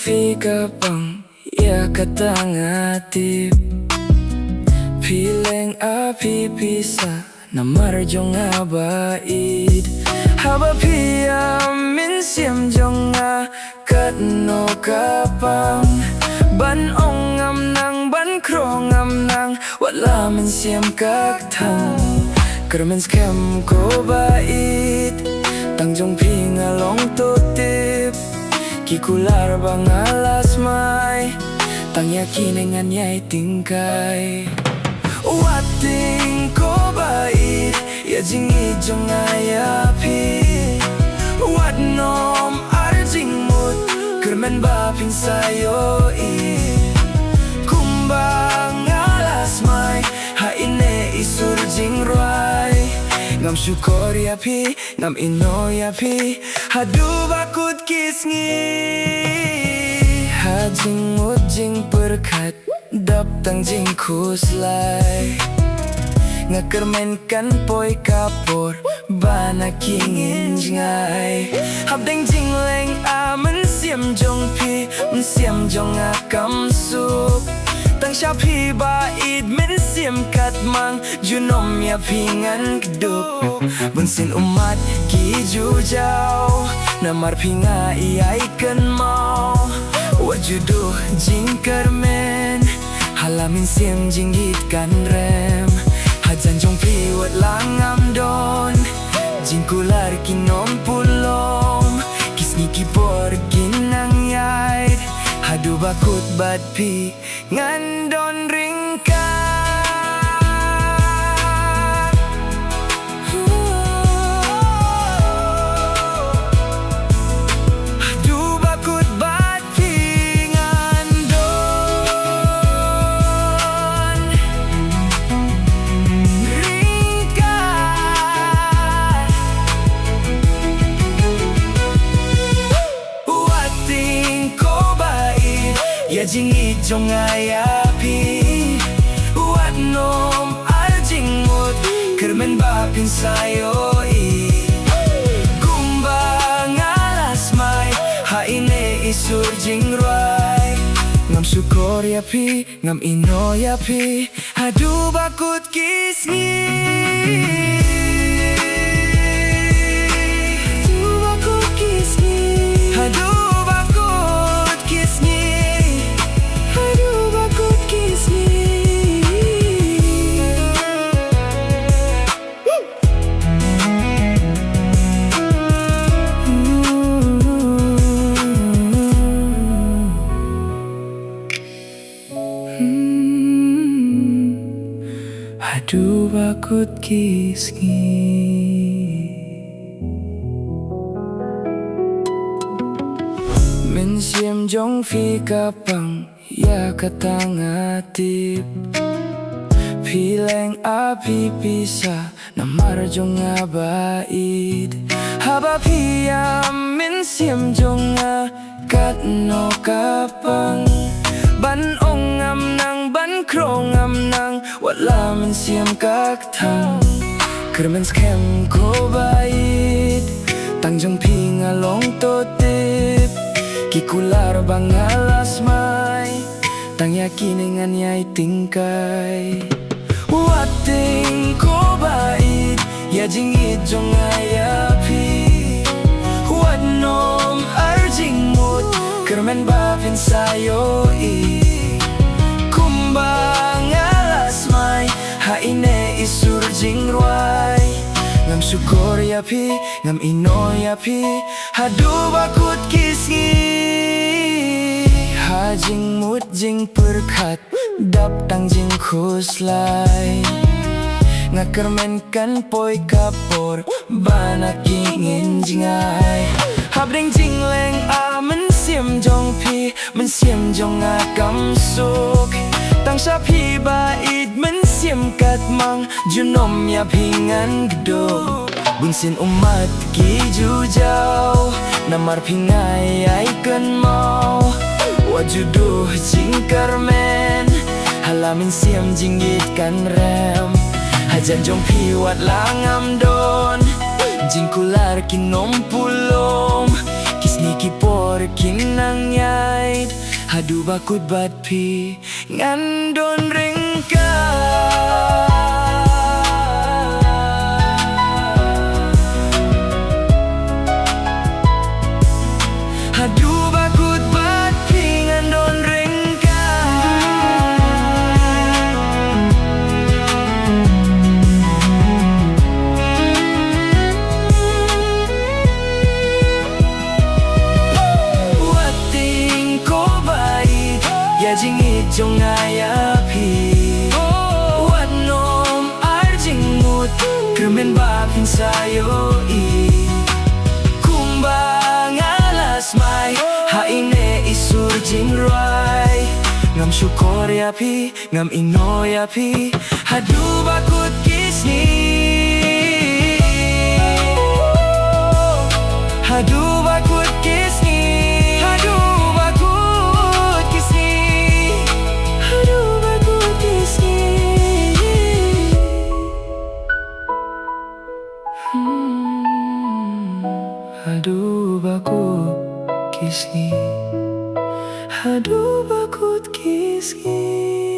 fika pang ya katangatip Pileng api pisa na marjong abaid Haba piamin siyam jong katno kapang Banong ngam nang ban krong ngam nang wala man siyam kaktang Kermen skem ko bait Tangjong pingalong tutip Kikular bang alas may Tang yakinengan yay tingkay Wating ko bait Ya jingi jong ayapi Wat nom arjing mut Kermen baping sayo Kumbang alas may Haine isur jing ruay Ngam syukor yapi Ngam ino yapi Hadu bakut kisngi Hajing mujing perkat Dap tang jing kuslay Ngakermen kan poi kapor Bana kingin jingay Habdeng jing leng amen siam jong pi Siam jong akam sup Tang syapi bait men siam kat mang Junom ya pingan keduk Bunsin umat ki jujau Namar pinga iai ken mau Wajuduh jing kermen Halamin siam jinggit kan rem Hajan jong piwat langam don Jing kular kinom pulom Kisni kipor ginang yait Hadu bakut bat pi ngandon ringkat Hadu bakut bat pi ngandon ringkat Wating ko bait Ya jingi jong ayapi Wat nom arjing mut Kermen bapin sayo Kumbang alas may Haine isur jing ruay Ngam syukor yapi Ngam ino yapi Hadu bakut kisngi Hadu bakut kisngi Hadu bakut kisngi Hadu bakut kisngi Min siam jong fika pang Ya katangatip Pileng api pisa Namar jong abait Haba piamin siam jong katno kapang Banong ngam nang ban krong ngam nang wala man siam kaktang Kermen skem ko bait Tangjong pingalong tutip Kikular bang alas may Tang yakinengan yay tingkay Wating ko bait Ya jingi jong ayapi Wat nom arjing mut Kermen bapin sayo Kumbang alas may Haine isur jing ruay Ngam syukor yapi Ngam ino yapi Hadu bakut kisngi Hajing mut jing perkat Dap tang jing kuslay Ngakermen kan poi kapor Bana kingin jingay Habdeng jing leng amen siam jong pi Men siam jong akam suk Tang syapi bait men siam kat mang Junom ya pingan geduk Bunsin umat ki jujau Namar pingai ai ken mau Wajuduh jing kermen Halamin siam jinggit kan rem Hajan jong piwat langam don Jing kular kinom pulom Kisni kipor kinangyay hadu bakut bat pi ngandon ringka hadu bakut bat pi ngandon ringka wating ko bai ya jing ijong ayapi wat nom arjing mut kemen bapin sayo kumbang alas mai haine isur jing ruai ngam syukor yapi ngam ino yapi hadu bakut kisni hadu bakut kisni hadu bakut kisni hadu bakut kisni hadu bakut kisni hadu bakut kisni